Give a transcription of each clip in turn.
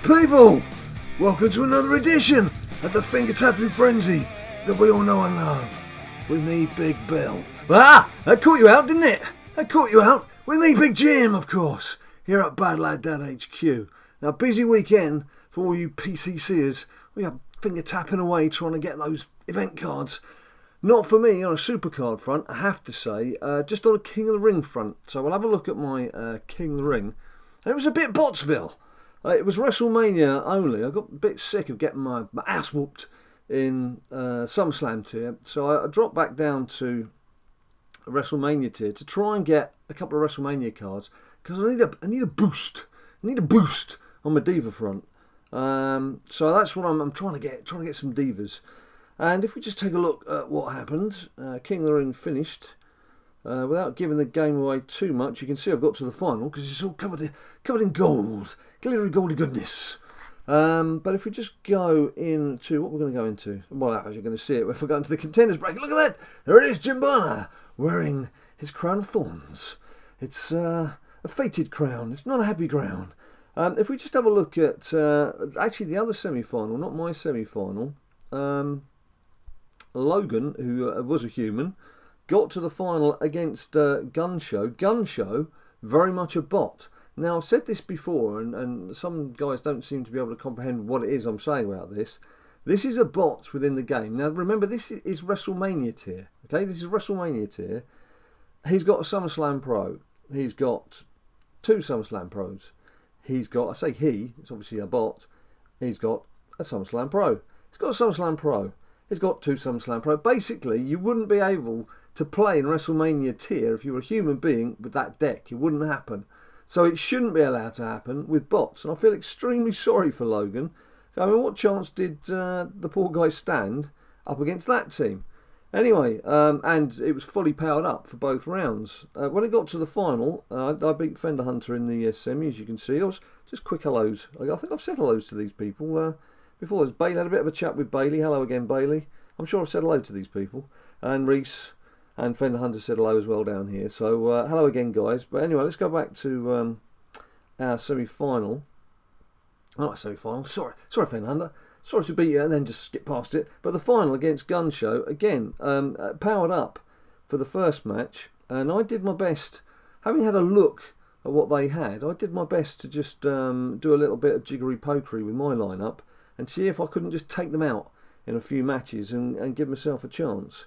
People, welcome to another edition of the finger tapping frenzy that we all know and love. With me, Big Bill. Ah, that caught you out, didn't it? That caught you out. With me, Big Jim, of course, here at BadLadDad HQ. Now, busy weekend for all you PCCers. We are finger tapping away trying to get those event cards. Not for me on a SuperCard front, I have to say, just on a King of the Ring front. So we'll have a look at my King of the Ring. And it was a bit Botsville. It was WrestleMania only. I got a bit sick of getting my ass whooped in SummerSlam tier. So I dropped back down to WrestleMania tier to try and get a couple of WrestleMania cards. Because I need a boost. I need a boost on my Diva front. So that's what I'm trying to get some Divas. And if we just take a look at what happened, King of the Ring finished. Without giving the game away too much, you can see I've got to the final because it's all covered in gold, glittery goldy goodness. But if we just go into what we're going to go into, well, as you're going to see it, if we go into the contenders bracket, look at that! There it is, Jim Barner wearing his crown of thorns. It's a fated crown. It's not a happy crown. If we just have a look at actually the other semi-final, not my semi-final, Logan, who was a human, got to the final against Gunshow. Gunshow, very much a bot. Now, I've said this before, and some guys don't seem to be able to comprehend what it is I'm saying about this. This is a bot within the game. Now, remember, this is WrestleMania tier. Okay, this is WrestleMania tier. He's got a SummerSlam Pro. He's got 2 SummerSlam Pros. He's got, I say he, it's obviously a bot. He's got a SummerSlam Pro. He's got a SummerSlam Pro. He's got 2 SummerSlam Pro. Basically, you wouldn't be able to play in WrestleMania tier if you were a human being with that deck. It wouldn't happen. So it shouldn't be allowed to happen with bots. And I feel extremely sorry for Logan. I mean, what chance did the poor guy stand up against that team? Anyway, and it was fully powered up for both rounds. When it got to the final, I beat Fender Hunter in the semi, as you can see. I was just quick hellos. I think I've said hellos to these people before. There's Bailey. I had a bit of a chat with Bailey. Hello again, Bailey. I'm sure I've said hello to these people. And Reese. And Fender Hunter said hello as well down here. So hello again, guys. But anyway, let's go back to our semi-final. Not semi-final. Sorry, Fender Hunter. Sorry to beat you and then just skip past it. But the final against Gunshow, again, powered up for the first match. And I did my best, having had a look at what they had, I did my best to just do a little bit of jiggery-pokery with my lineup and see if I couldn't just take them out in a few matches and give myself a chance.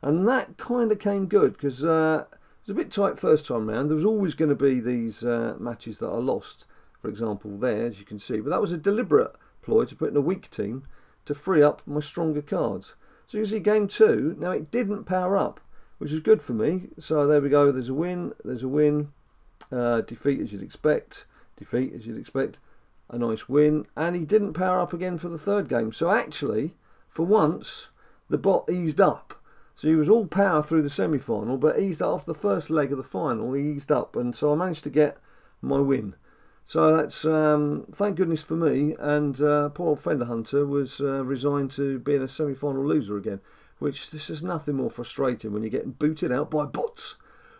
And that kind of came good because it was a bit tight first time round. There was always going to be these matches that I lost, for example, there, as you can see. But that was a deliberate ploy to put in a weak team to free up my stronger cards. So you can see game 2. Now, it didn't power up, which is good for me. So there we go. There's a win. There's a win. Defeat, as you'd expect. Defeat, as you'd expect. A nice win. And he didn't power up again for the third game. So actually, for once, the bot eased up. So he was all power through the semi-final, but eased after the first leg of the final, he eased up, and so I managed to get my win. So that's, thank goodness for me, and poor old Fender Hunter was resigned to being a semi-final loser again, which this is nothing more frustrating when you're getting booted out by bots.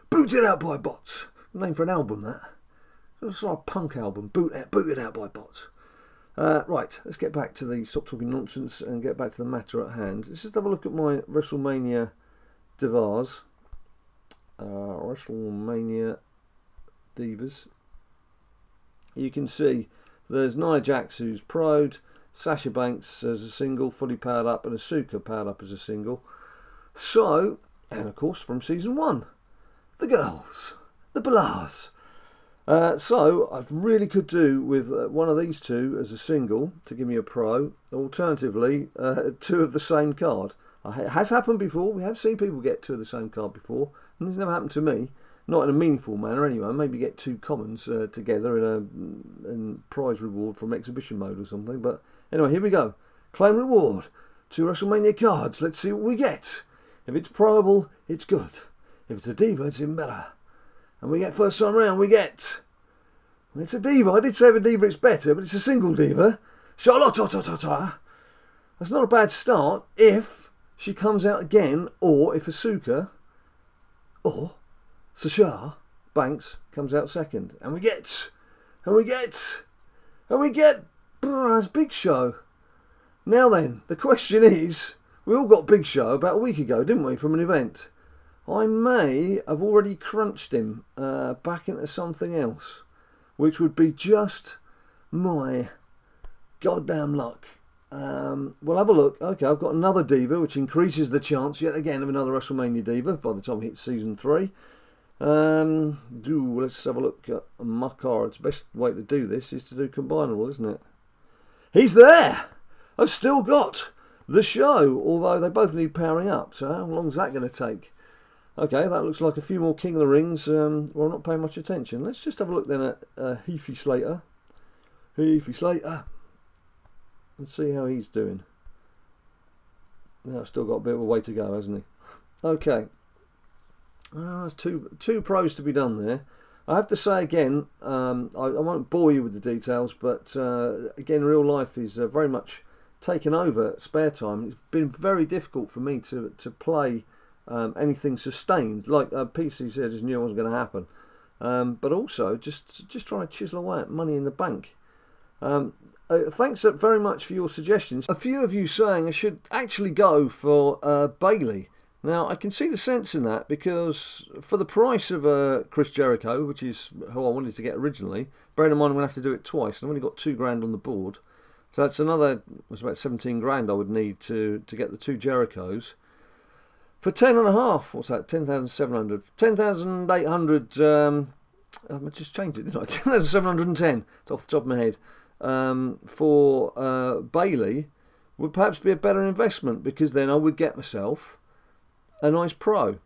Booted out by bots. Name for an album, that. It's like a punk album, booted out by bots. Right, let's get back to the stop talking nonsense and get back to the matter at hand. Let's just have a look at my WrestleMania Divas. WrestleMania Divas. You can see there's Nia Jax, who's pro'd, Sasha Banks as a single, fully powered up, and Asuka powered up as a single. So, and of course from season 1, the girls, the Bellas. So I really could do with one of these 2 as a single to give me a pro. Alternatively, 2 of the same card. It has happened before. We have seen people get 2 of the same card before, and it's never happened to me. Not in a meaningful manner, anyway. Maybe get 2 commons together in prize reward from exhibition mode or something. But anyway, here we go. Claim reward. 2 WrestleMania cards. Let's see what we get. If it's probable, it's good. If it's a diva, it's even better. And we get first time round, we get... It's a diva. I did say with a diva it's better, but it's a single diva. Charlotte. That's not a bad start if she comes out again, or if Asuka or Sasha Banks comes out second. And we get It's Big Show. Now then, the question is, we all got Big Show about a week ago, didn't we, from an event? I may have already crunched him back into something else, which would be just my goddamn luck. We'll have a look. Okay, I've got another diva, which increases the chance yet again of another WrestleMania diva by the time we hit season 3. Let's have a look at my cards. Best way to do this is to do combinable, isn't it? He's there! I've still got the show, although they both need powering up, so how long is that going to take? Okay, that looks like a few more King of the Rings. Well, I'm not paying much attention. Let's just have a look then at Heafy Slater. Heafy Slater. And see how he's doing. Now, still got a bit of a way to go, hasn't he? Okay. There's two pros to be done there. I have to say again, I won't bore you with the details, but again, real life is very much taken over spare time. It's been very difficult for me to play anything sustained. Like PC said, just knew it wasn't going to happen. But also, just trying to chisel away at Money in the Bank. Thanks very much for your suggestions. A few of you saying I should actually go for Bailey. Now, I can see the sense in that, because for the price of Chris Jericho, which is who I wanted to get originally, bearing in mind I'm going to have to do it twice, and I've only got $2,000 on the board. So that's another, it's about $17,000 I would need to get the 2 Jerichos. For 10.5, what's that, 10,700, 10,800, I just changed it, didn't I? 10,710, it's off the top of my head, for Bailey would perhaps be a better investment, because then I would get myself a nice pro.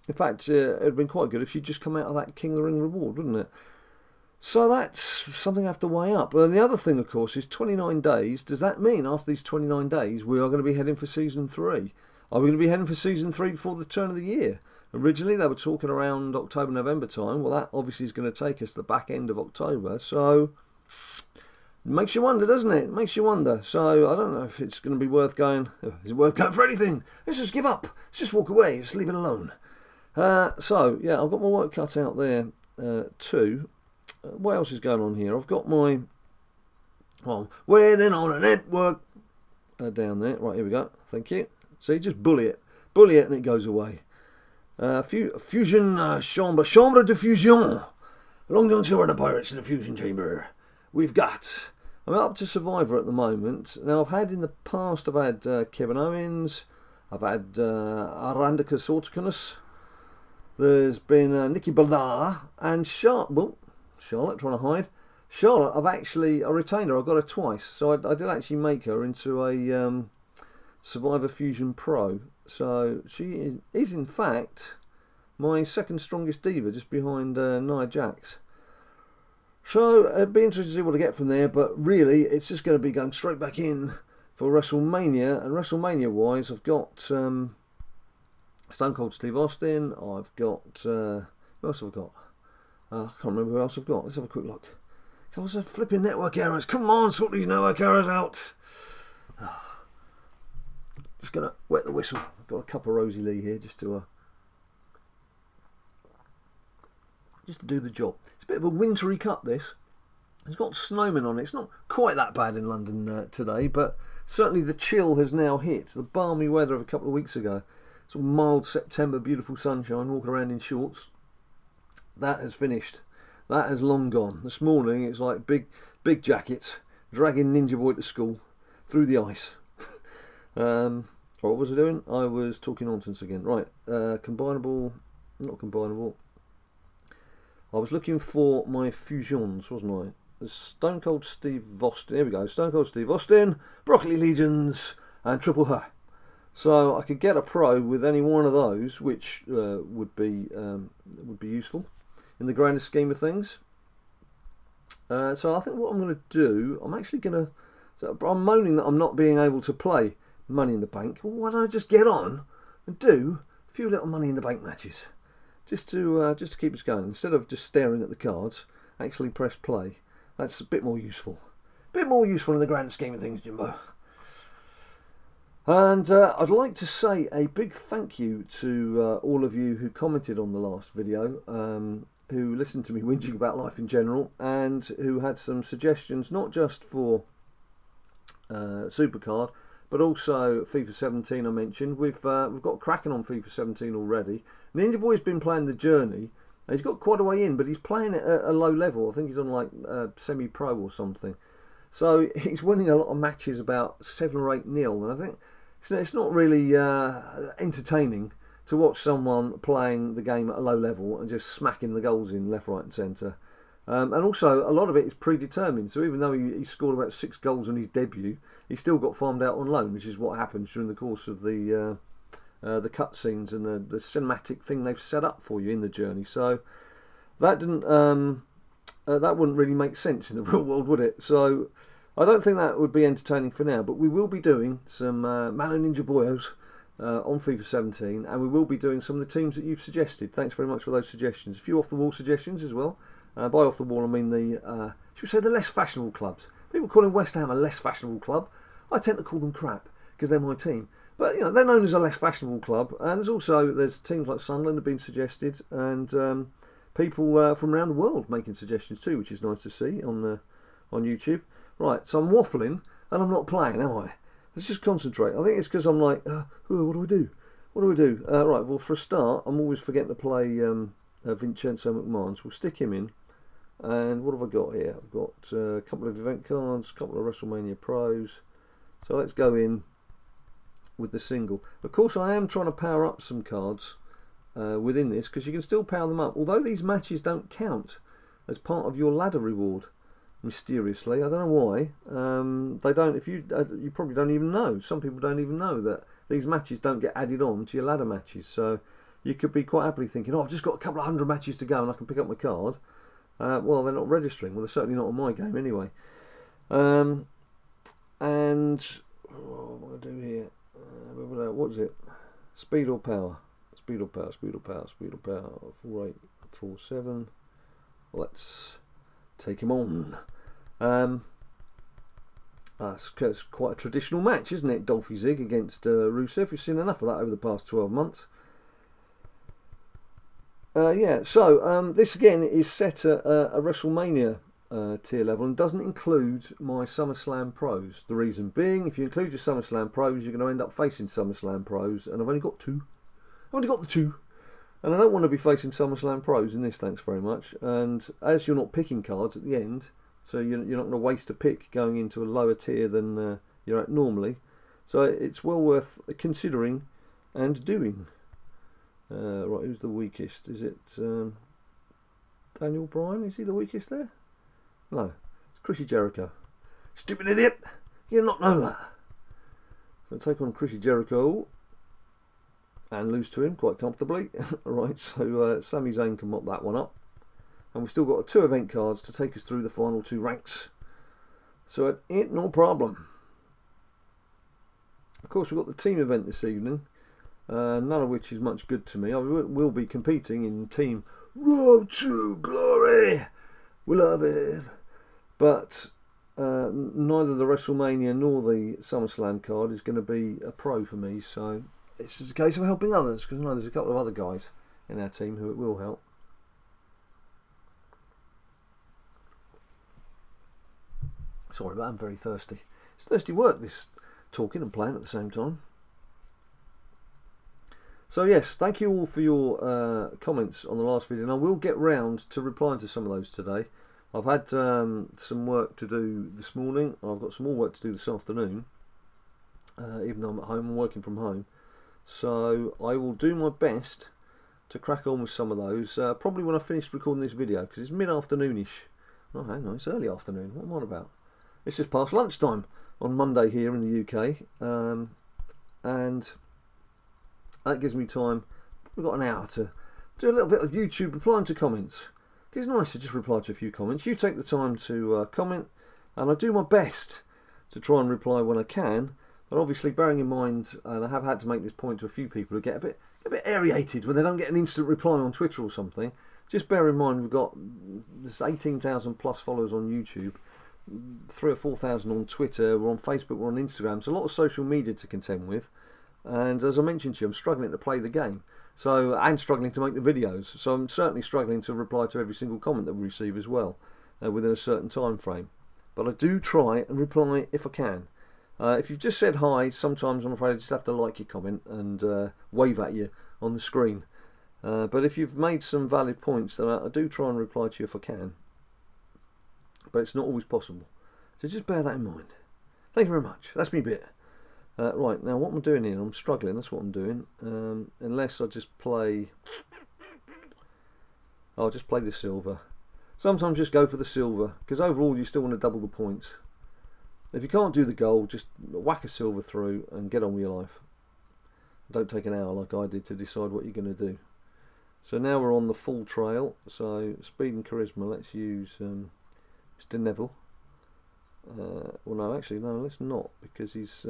In fact, it would have been quite good if she'd just come out of that King of the Ring reward, wouldn't it? So that's something I have to weigh up. And the other thing, of course, is 29 days. Does that mean after these 29 days we are going to be heading for Season 3? Are we going to be heading for Season 3 before the turn of the year? Originally, they were talking around October, November time. Well, that obviously is going to take us to the back end of October. So it makes you wonder, doesn't it? It makes you wonder. So I don't know if it's going to be worth going. Is it worth going for anything? Let's just give up. Let's just walk away. Just leave it alone. So, yeah, I've got my work cut out there too. What else is going on here? I've got my, well, waiting on a network down there. Right, here we go. Thank you. See, just bully it and it goes away. Fusion chambre de fusion. Long John Silver and the Pirates in the fusion chamber. We've got, I'm up to Survivor at the moment. Now, I've had in the past, I've had Kevin Owens, I've had Arandika Sortikanus, there's been Nikki Bella, and Charlotte trying to hide. Charlotte, I retained her, I got her twice, so I did actually make her into a Survivor Fusion Pro. So she is in fact my second strongest diva, just behind Nia Jax. So it'd be interesting to see what I get from there, but really it's just going to be going straight back in for WrestleMania. And WrestleMania wise, I've got Stone Cold Steve Austin, I've got, who else have I got? I can't remember who else I've got. Let's have a quick look. What's the flipping network errors? Come on, sort these network errors out. Just going to wet the whistle. I've got a cup of Rosie Lee here just to do the job. It's a bit of a wintry cup, this. It's got snowmen on it. It's not quite that bad in London today, but certainly the chill has now hit. The balmy weather of a couple of weeks ago. Sort of mild September, beautiful sunshine, walking around in shorts. That has finished. That has long gone. This morning it's like big jackets, dragging Ninja Boy to school through the ice. What was I doing? I was talking nonsense again. Right, combinable, not combinable. I was looking for my fusions, wasn't I? The Stone Cold Steve Austin. Here we go. Stone Cold Steve Austin, Broccoli Legions, and Triple H. So I could get a pro with any one of those, which would be useful in the grander scheme of things. So I think what I'm going to do, I'm actually going to. So I'm moaning that I'm not being able to play Money in the Bank. Well, why don't I just get on and do a few little Money in the Bank matches, just to keep us going, instead of just staring at the cards. Actually press play. That's a bit more useful. A bit more useful in the grand scheme of things, Jimbo. And I'd like to say a big thank you to all of you who commented on the last video, who listened to me whinging about life in general, and who had some suggestions, not just for SuperCard, but also FIFA 17 I mentioned. We've got cracking on FIFA 17 already. Ninja Boy's been playing the Journey. He's got quite a way in, but he's playing it at a low level. I think he's on like semi-pro or something. So he's winning a lot of matches about 7 or 8-0, and I think it's not really entertaining to watch someone playing the game at a low level and just smacking the goals in left, right and centre. And also, a lot of it is predetermined. So even though he scored about 6 goals on his debut, he still got farmed out on loan, which is what happens during the course of the cutscenes and the cinematic thing they've set up for you in the Journey. So that didn't that wouldn't really make sense in the real world, would it? So I don't think that would be entertaining for now. But we will be doing some Malo Ninja Boyos on FIFA 17, and we will be doing some of the teams that you've suggested. Thanks very much for those suggestions. A few off-the-wall suggestions as well. By off-the-wall, I mean the, should we say, the less fashionable clubs. People calling West Ham a less fashionable club. I tend to call them crap because they're my team. But you know, they're known as a less fashionable club. And there's teams like Sunderland have been suggested, and people from around the world making suggestions too, which is nice to see on YouTube. Right, so I'm waffling and I'm not playing, am I? Let's just concentrate. I think it's because I'm like, what do we do? What do we do? Right, well, for a start, I'm always forgetting to play Vincenzo McMahon. We'll stick him in. And what have I got here? I've got a couple of event cards, a couple of WrestleMania Pros. So let's go in with the single. Of course, I am trying to power up some cards within this, because you can still power them up. Although these matches don't count as part of your ladder reward, mysteriously. I don't know why. They don't. If you probably don't even know. Some people don't even know that these matches don't get added on to your ladder matches. So you could be quite happily thinking, oh, I've just got a couple of 100 matches to go and I can pick up my card. Well, they're not registering. Well, they're certainly not on my game anyway. And what am I going to do here? What is it? Speed or power? Speed or power? Speed or power? Speed or power? 4847. Let's take him on. That's quite a traditional match, isn't it? Dolphy Zig against Rusev. We've seen enough of that over the past 12 months. Yeah, so this again is set at a WrestleMania tier level and doesn't include my SummerSlam Pros. The reason being, if you include your SummerSlam Pros, you're going to end up facing SummerSlam Pros, and I've only got 2. I've only got the 2. And I don't want to be facing SummerSlam Pros in this, thanks very much. And as you're not picking cards at the end, so you're not going to waste a pick going into a lower tier than you're at normally. So it's well worth considering and doing. Right, who's the weakest? Is it Daniel Bryan? Is he the weakest there? No, it's Chrissy Jericho. Stupid idiot! You did not know that. So take on Chrissy Jericho and lose to him quite comfortably. Right, so Sami Zayn can mop that one up. And we've still got 2 event cards to take us through the final 2 ranks. So it ain't no problem. Of course, we've got the team event this evening. None of which is much good to me. I will be competing in Team Road to Glory. We love it. But neither the WrestleMania nor the SummerSlam card is going to be a pro for me. So it's just a case of helping others, because I know there's a couple of other guys in our team who it will help. Sorry, but I'm very thirsty. It's thirsty work, this talking and playing at the same time. So yes, thank you all for your comments on the last video, and I will get round to replying to some of those today. I've had some work to do this morning. I've got some more work to do this afternoon, even though I'm at home and working from home. So I will do my best to crack on with some of those, probably when I finish recording this video, because it's mid-afternoonish. Oh, hang on, it's early afternoon. What am I on about? It's just past lunchtime on Monday here in the UK, and that gives me time. We've got an hour to do a little bit of YouTube replying to comments. It's nice to just reply to a few comments. You take the time to comment, and I do my best to try and reply when I can. But obviously, bearing in mind, and I have had to make this point to a few people who get a bit aerated when they don't get an instant reply on Twitter or something. Just bear in mind we've got this 18,000 plus followers on YouTube, 3,000 or 4,000 on Twitter. We're on Facebook. We're on Instagram. So a lot of social media to contend with. And as I mentioned to you, I'm struggling to play the game. So I'm struggling to make the videos. So I'm certainly struggling to reply to every single comment that we receive as well, within a certain time frame. But I do try and reply if I can. If you've just said hi, sometimes I'm afraid I just have to like your comment and wave at you on the screen. But if you've made some valid points, then I do try and reply to you if I can. But it's not always possible. So just bear that in mind. Thank you very much. That's me bit. Right, now what I'm doing here, I'm struggling, that's what I'm doing. Unless I just play... I'll just play the silver. Sometimes just go for the silver, because overall you still want to double the points. If you can't do the gold, just whack a silver through and get on with your life. Don't take an hour like I did to decide what you're going to do. So now we're on the full trail. So speed and charisma, let's use Mr. Neville. Well no, actually no, let's not, because his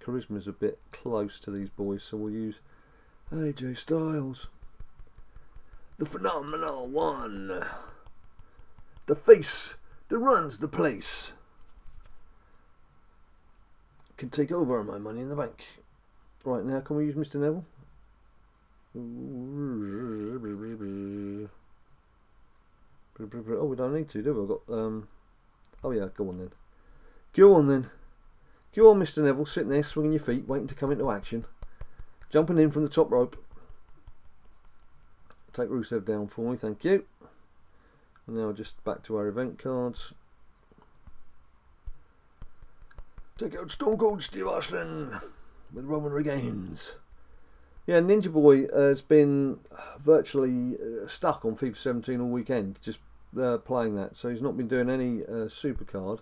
charisma's a bit close to these boys, so we'll use AJ Styles. The phenomenal one. The face that runs the place. Can take over my money in the bank. Right, now can we use Mr. Neville? Oh, we don't need to, do we? I've got oh yeah, go on then. Go on then. Go on, Mr. Neville, sitting there swinging your feet, waiting to come into action. Jumping in from the top rope. Take Rusev down for me, thank you. And now just back to our event cards. Take out Stone Cold Steve Austin with Roman Reigns. Yeah, Ninja Boy has been virtually stuck on FIFA 17 all weekend, just playing that. So he's not been doing any SuperCard.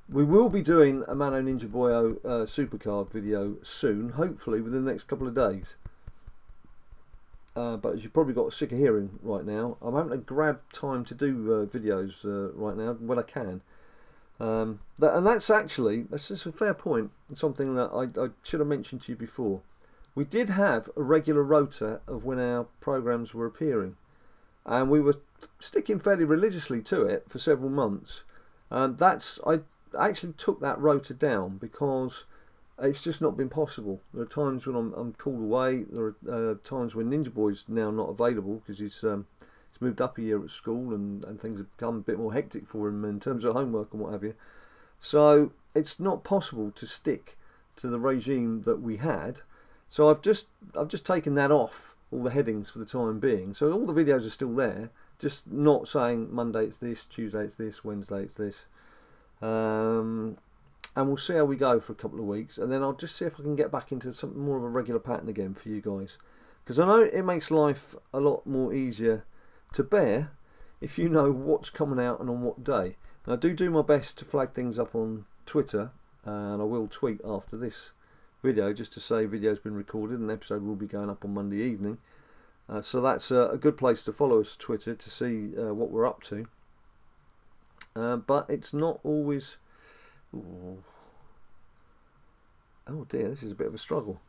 We will be doing a Mano Ninja Boyo SuperCard video soon, hopefully within the next couple of days. But as you've probably got sick of hearing right now, I'm having to grab time to do videos right now when I can. And that's just a fair point, something that I should have mentioned to you before. We did have a regular rota of when our programs were appearing, and we were sticking fairly religiously to it for several months. I actually took that rota down because it's just not been possible. There are times when I'm called away. There are times when Ninja Boy's now not available because he's moved up a year at school and things have become a bit more hectic for him in terms of homework and what have you. So it's not possible to stick to the regime that we had. So I've just taken that off all the headings for the time being. So all the videos are still there, just not saying Monday it's this, Tuesday it's this, Wednesday it's this. And we'll see how we go for a couple of weeks, and then I'll just see if I can get back into something more of a regular pattern again for you guys, because I know it makes life a lot more easier to bear if you know what's coming out and on what day. And I do my best to flag things up on Twitter, and I will tweet after this video just to say video's been recorded and an episode will be going up on Monday evening. So that's a good place to follow us, Twitter, to see what we're up to. But it's not always... Ooh. Oh dear, this is a bit of a struggle.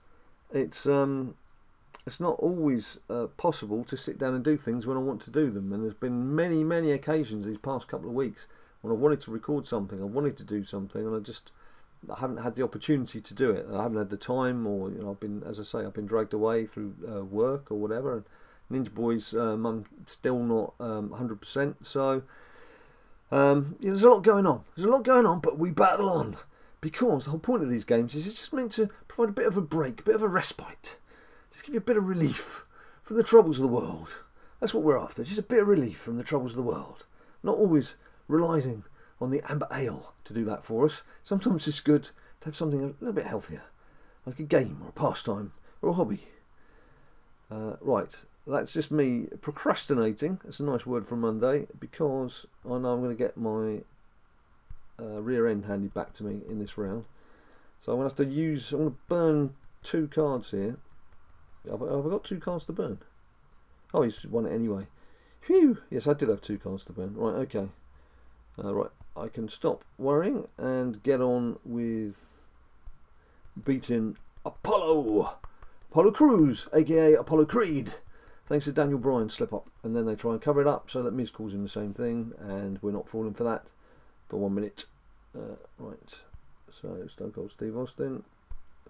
It's not always possible to sit down and do things when I want to do them, and there's been many occasions these past couple of weeks when I wanted to record something, I wanted to do something, and I haven't had the opportunity to do it. I haven't had the time, or I've been, as I say, I've been dragged away through work or whatever. And Ninja Boy's mum still not 100%, so there's a lot going on. There's a lot going on, but we battle on, because the whole point of these games is it's just meant to provide a bit of a break, a bit of a respite, just give you a bit of relief from the troubles of the world. That's what we're after, just a bit of relief from the troubles of the world. Not always relying on the amber ale to do that for us. Sometimes it's good to have something a little bit healthier, like a game or a pastime or a hobby. Right, that's just me procrastinating. That's a nice word for Monday, because I know I'm going to get my rear end handed back to me in this round. So I'm going to have to I'm going to burn 2 cards here. Have I got 2 cards to burn? Oh, he's won it anyway. Phew! Yes, I did have 2 cards to burn. Right, okay. Right, I can stop worrying and get on with beating Apollo Crews, aka Apollo Creed, thanks to Daniel Bryan's slip up, and then they try and cover it up so that Miz calls him the same thing, and we're not falling for that for 1 minute. Right, so Stone Cold Steve Austin,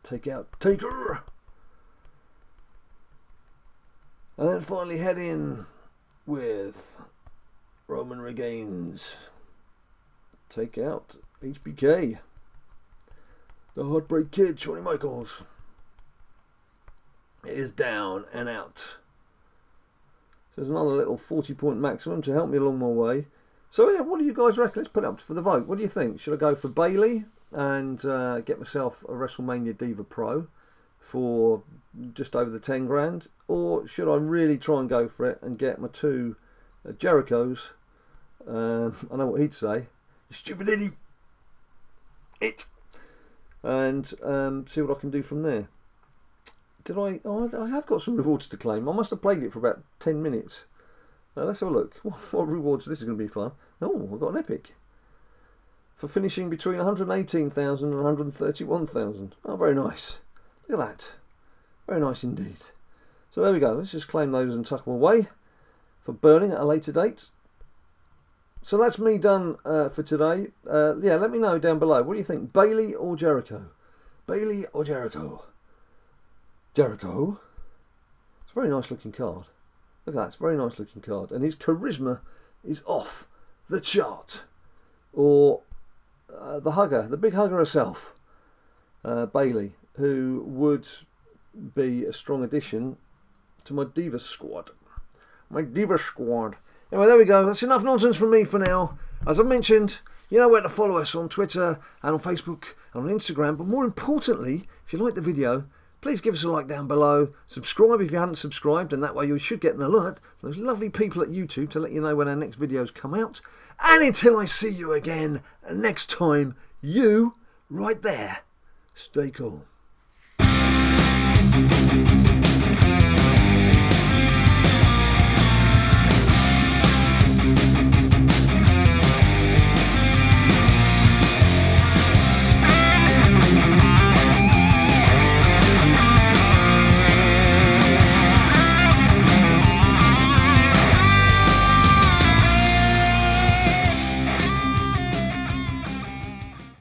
take out Taker, and then finally head in with Roman Reigns. Take out HBK. The Heartbreak Kid, Shawn Michaels, is down and out. So there's another little 40-point maximum to help me along my way. So yeah, what do you guys reckon? Let's put it up for the vote. What do you think? Should I go for Bailey and get myself a WrestleMania Diva Pro for just over the 10 grand? Or should I really try and go for it and get my two Jerichos? I know what he'd say. You stupid idiot. And see what I can do from there. Did I? Oh, I have got some rewards to claim. I must have played it for about 10 minutes. Let's have a look. What rewards? This is going to be fun. Oh, I've got an epic. For finishing between 118,000 and 131,000. Oh, very nice. Look at that. Very nice indeed. So there we go. Let's just claim those and tuck them away for burning at a later date. So that's me done for today. Yeah, let me know down below. What do you think? Bailey or Jericho? Bailey or Jericho? Jericho. It's a very nice looking card. Look at that, it's a very nice looking card. And his charisma is off the chart. Or the hugger, the big hugger herself, Bailey, who would be a strong addition to my Diva squad. My Diva squad. Anyway, there we go. That's enough nonsense from me for now. As I mentioned, you know where to follow us on Twitter and on Facebook and on Instagram. But more importantly, if you like the video, please give us a like down below. Subscribe if you haven't subscribed, and that way you should get an alert from those lovely people at YouTube to let you know when our next videos come out. And until I see you again next time, you right there, stay cool.